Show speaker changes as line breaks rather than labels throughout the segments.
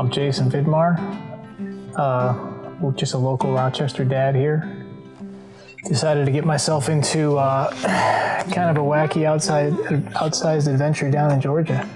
called Jason Vidmar, just a local Rochester dad here. Decided to get myself into kind of a wacky outsized adventure down in Georgia.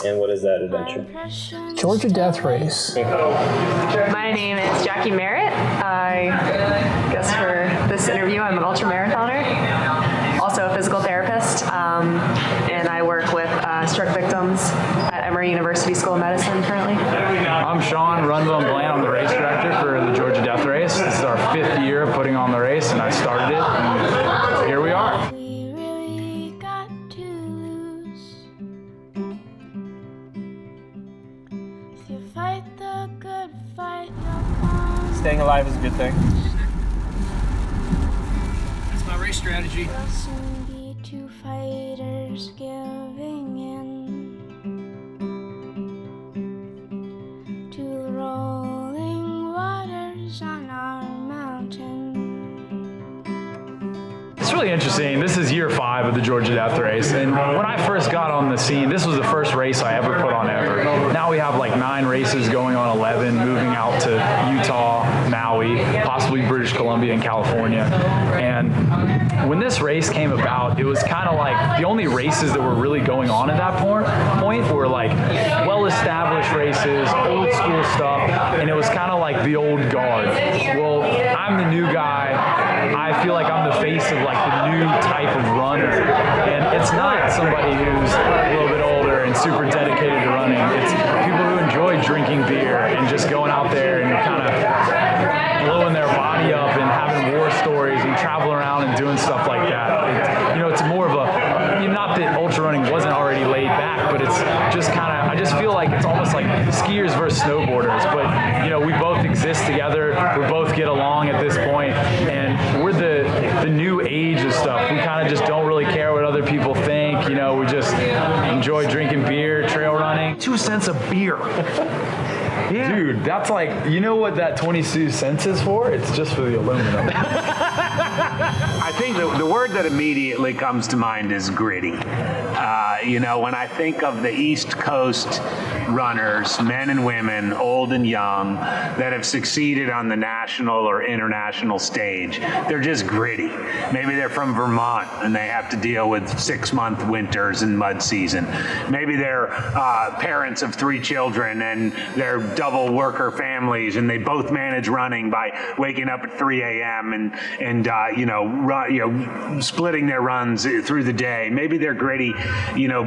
And what is that adventure?
Georgia Death Race.
My name is Jackie Merritt. I guess for this interview, I'm an ultramarathoner, also a physical therapist, and I work with stroke victims at Ember University School of Medicine currently.
I'm Sean Runville and Bland. I'm the race director for the Georgia Death Race. This is our 5th year of putting on the race, and I started it, and here we are.
Staying alive is a good thing.
That's my race strategy.
Will soon be two fighters giving in to the rolling waters on our mountain.
It's really interesting. This is year 5 of the Georgia Death Race, and when I first got on the scene, this was the first race I ever put on ever. Now we have like 9 races going on 11, moving out to Utah, Maui, possibly British Columbia and California. And when this race came about, it was kind of like the only races that were really going on at that point were like well-established races, old school stuff, and it was kind of like the old guard. Well, I'm the new guy. I feel like I'm the face of like the new type of runner, and it's not somebody who's a little bit older and super dedicated to running. It's people who enjoy drinking beer and just going out there and kind of blowing their body up and having war stories and traveling around and doing stuff like that. It's more of a, not that ultra running wasn't already laid back, but it's just kind of, I just feel like it's almost like skiers versus snowboarders, but we both exist together, we both get along at this point, and we're the new age of stuff. We kind of just don't really care what other people think, we just enjoy drinking beer, trail running.
2 cents a beer.
Yeah. Dude, that's like, you know what that 22 cents is for? It's just for the aluminum.
I think the word that immediately comes to mind is gritty. When I think of the East Coast runners, men and women, old and young, that have succeeded on the national or international stage, they're just gritty. Maybe they're from Vermont and they have to deal with 6-month winters and mud season. Maybe they're parents of 3 children and they're double worker families and they both manage running by waking up at 3 a.m. and splitting their runs through the day. Maybe they're gritty,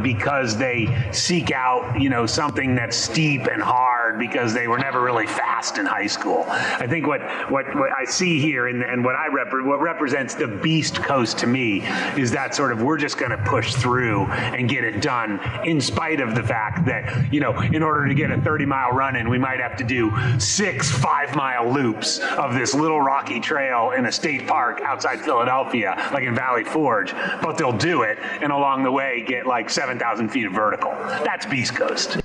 because they seek out, something that's steep and hard because they were never really fast in high school. I think what I see here and what represents the Beast Coast to me is that sort of, we're just going to push through and get it done in spite of the fact that, in order to get a 30-mile run in, we might have to do 6 5-mile loops of this little rocky trail in a state park outside Philadelphia, like in Valley Forge, but they'll do it, and along the way get like 7,000 feet of vertical. That's Beast Coast.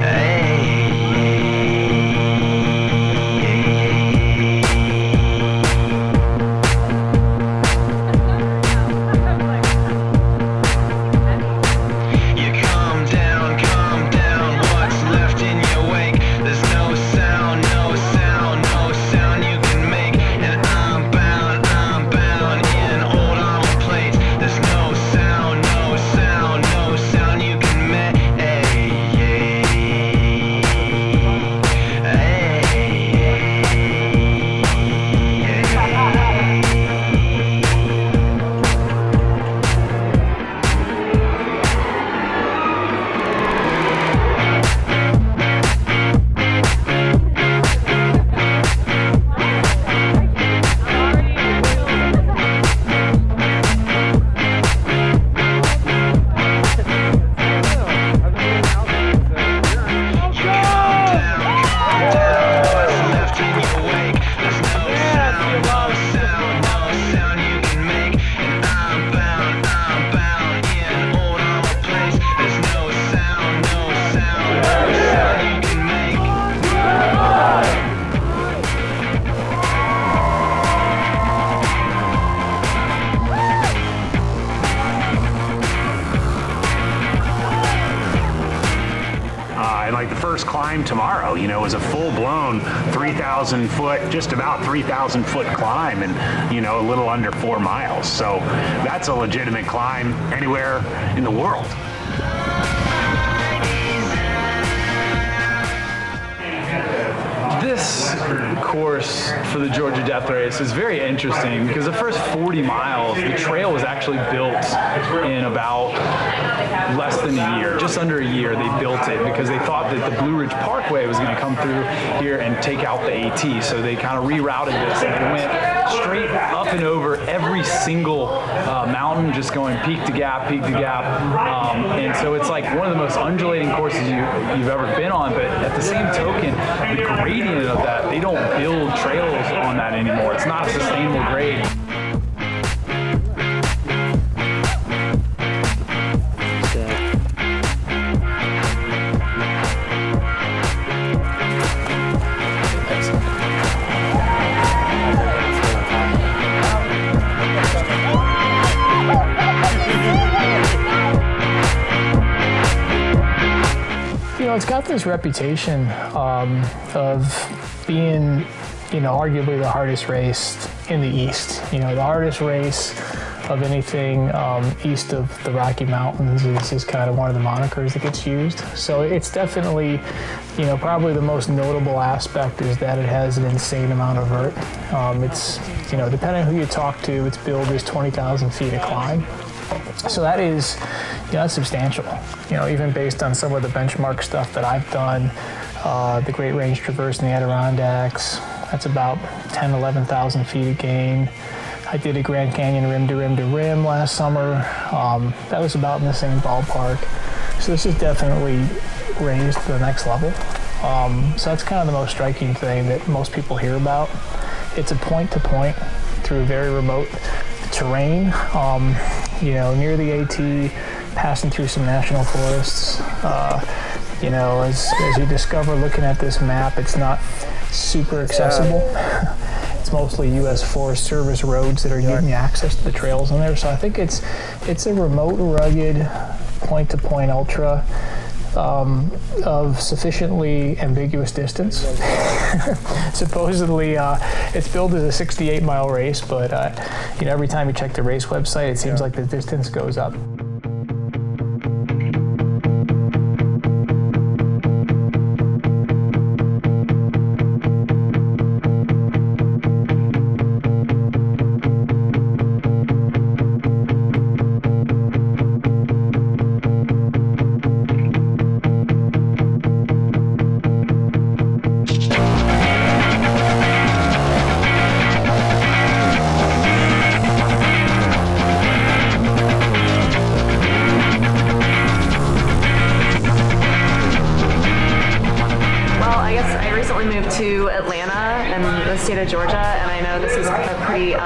Hey.
climb tomorrow. You know, it was a full-blown 3,000 foot, just about 3,000 foot climb, and you know, a little under 4 miles. So that's a legitimate climb anywhere in the world.
This course for the Georgia Death Race is very interesting because the first 40 miles, the trail was actually built in about less than a year, just under a year. They built it because they thought that the Blue Ridge Parkway was going to come through here and take out the AT. So they kind of rerouted this and it went straight up and over every single mountain, just going peak to gap, peak to gap. And so it's like one of the most undulating courses you've ever been on. But at the same token, the gradient of that, they don't build trails on that anymore. It's not a sustainable grade.
You know, it's got this reputation of being, you know, arguably the hardest race in the East. You know, the hardest race of anything east of the Rocky Mountains is kind of one of the monikers that gets used. So it's definitely, you know, probably the most notable aspect is that it has an insane amount of vert. It's, you know, depending on who you talk to, its build is 20,000 feet of climb. So that is, you know, that's substantial. You know, even based on some of the benchmark stuff that I've done, the Great Range Traverse in the Adirondacks, that's about 10, 11,000 feet of gain. I did a Grand Canyon rim to rim to rim last summer. That was about in the same ballpark. So this is definitely raised to the next level. So that's kind of the most striking thing that most people hear about. It's a point-to-point through very remote terrain. You know, near the AT, passing through some national forests. You know, as you discover looking at this map, it's not super accessible. It's mostly U.S. Forest Service roads that are giving you access to the trails in there. So I think it's a remote, rugged, point-to-point ultra of sufficiently ambiguous distance. Supposedly, it's billed as a 68-mile race, but you know, every time you check the race website, it seems like the distance goes up.
Georgia, and I know this is a pretty,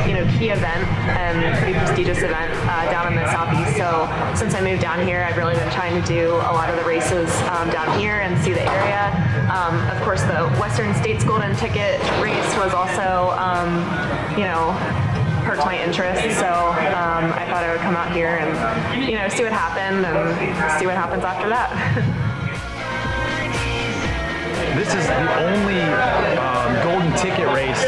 you know, key event and pretty prestigious event down in the Southeast. So since I moved down here, I've really been trying to do a lot of the races down here and see the area. Of course, the Western States Golden Ticket race was also, you know, perked my interest. So I thought I would come out here and, you know, see what happened and see what happens after that.
This is the only golden ticket race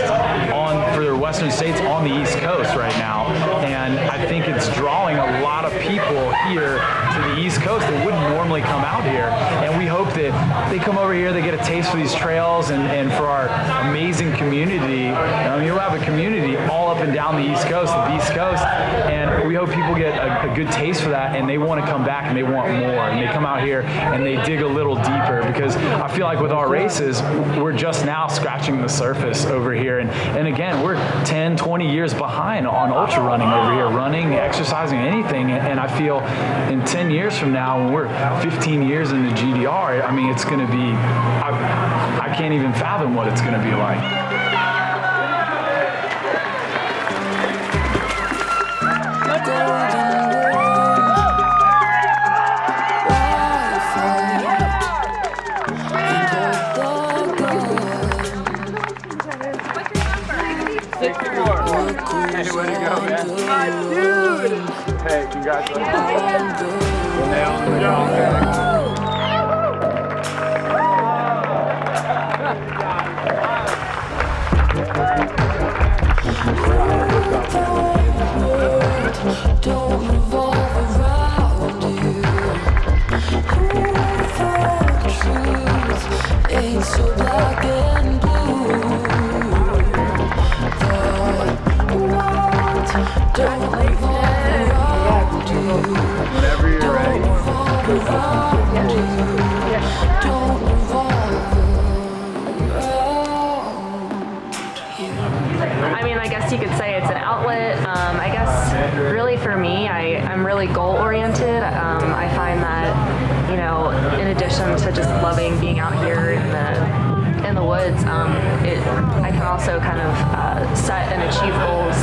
for the Western States on the East Coast right now, and I think it's drawing a lot of people here to the East Coast that wouldn't normally come out here, and we hope that they come over here, they get a taste for these trails and for our amazing community. I mean, you have a community all up and down the East Coast, the Beast Coast, and we hope people get a good taste for that, and they want to come back and they want more, and they come out here and they dig a little deeper, because I feel like with our races, we're just now scratching the surface over here, and again, we're 10, 20 years behind on ultra running over here, running, exercising, anything, and I feel in 10 years from now, when we're 15 years into GDR, I mean, it's going to be, I can't even fathom what it's going to be like.
Hey, way to go, man. Dude! Hey, congratulations. Nailed it. Whenever you're ready.
I mean, I guess you could say it's an outlet. I guess really for me, I'm really goal oriented. I find that, you know, in addition to just loving being out here in the woods, I can also kind of set and achieve goals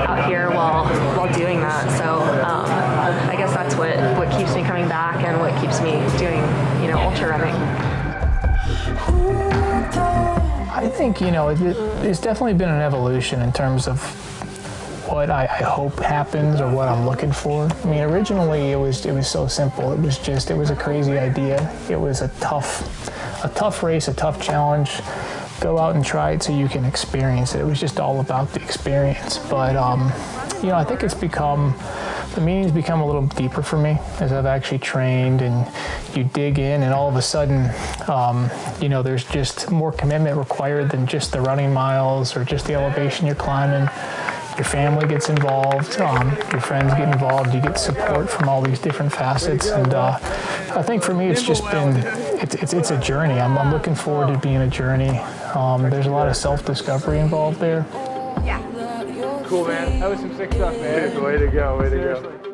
out here while doing that. So I guess that's what keeps me coming back and what keeps me doing, you know, ultra running.
I think, you know, it's definitely been an evolution in terms of what I hope happens or what I'm looking for. I mean, originally it was so simple. It was a crazy idea. It was a tough race, a tough challenge. Go out and try it so you can experience it. It was just all about the experience. But, you know, I think the meaning's become a little deeper for me as I've actually trained, and you dig in, and all of a sudden, you know, there's just more commitment required than just the running miles or just the elevation you're climbing. Your family gets involved, your friends get involved, you get support from all these different facets, and I think for me it's just been, it's a journey. I'm looking forward to being a journey. There's a lot of self-discovery involved there.
Cool, man. That was some sick stuff, man. Way to go, way to go.